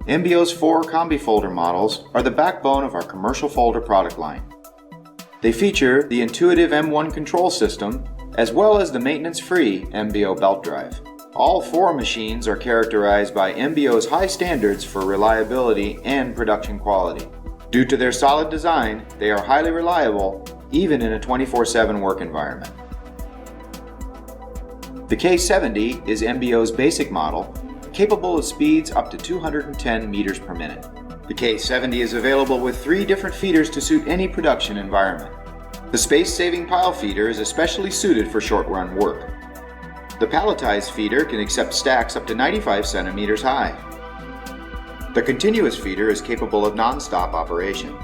MBO's 4 Combi folder models are the backbone of our commercial folder product line. They feature the intuitive M1 control system as well as the maintenance-free MBO belt drive. All 4 machines are characterized by MBO's high standards for reliability and production quality. Due to their solid design, they are highly reliable even in a 24/7 work environment. The K70 is MBO's basic model, capable of speeds up to 210 meters per minute. The K70 is available with 3 different feeders to suit any production environment. The space-saving pile feeder is especially suited for short-run work. The palletized feeder can accept stacks up to 95 centimeters high. The continuous feeder is capable of non-stop operation.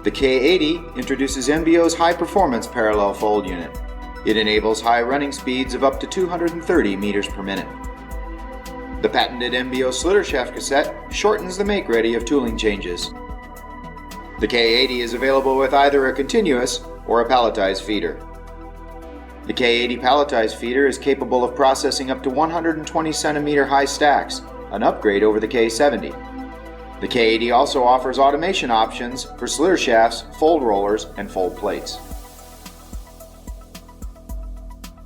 The K80 introduces MBO's high-performance parallel fold unit. It enables high running speeds of up to 230 meters per minute. The patented MBO slitter shaft cassette shortens the make-ready of tooling changes. The K80 is available with either a continuous or a palletized feeder. The K80 palletized feeder is capable of processing up to 120 centimeter high stacks, an upgrade over the K70. The K80 also offers automation options for slitter shafts, fold rollers, and fold plates.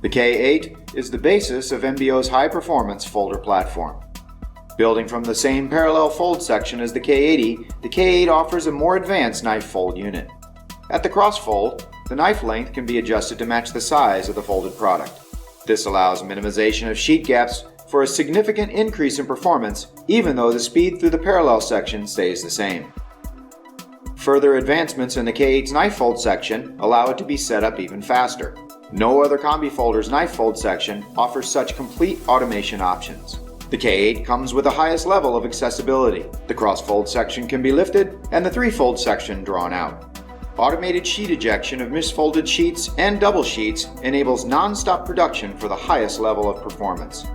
The K8 is the basis of MBO's high-performance folder platform. Building from the same parallel fold section as the K80, the K8 offers a more advanced knife fold unit. At the cross-fold, the knife length can be adjusted to match the size of the folded product. This allows minimization of sheet gaps for a significant increase in performance, even though the speed through the parallel section stays the same. Further advancements in the K8's knife fold section allow it to be set up even faster. No other Combi folder's knife fold section offers such complete automation options. The K8 comes with the highest level of accessibility. The cross-fold section can be lifted and the 3-fold section drawn out. Automated sheet ejection of misfolded sheets and double sheets enables non-stop production for the highest level of performance.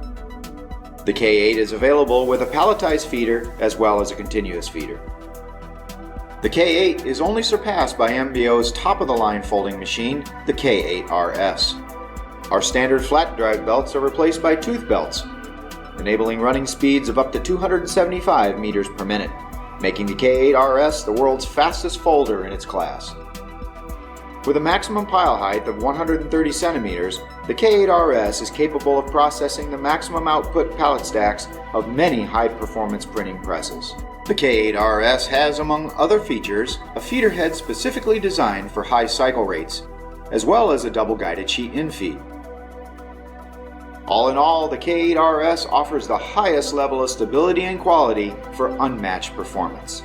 The K8 is available with a palletized feeder as well as a continuous feeder. The K8 is only surpassed by MBO's top-of-the-line folding machine, the K8RS. Our standard flat drive belts are replaced by tooth belts, enabling running speeds of up to 275 meters per minute, making the K8RS the world's fastest folder in its class. With a maximum pile height of 130 centimeters, the K8RS is capable of processing the maximum output pallet stacks of many high-performance printing presses. The K8RS has, among other features, a feeder head specifically designed for high cycle rates, as well as a double-guided sheet infeed. All in all, the K8RS offers the highest level of stability and quality for unmatched performance.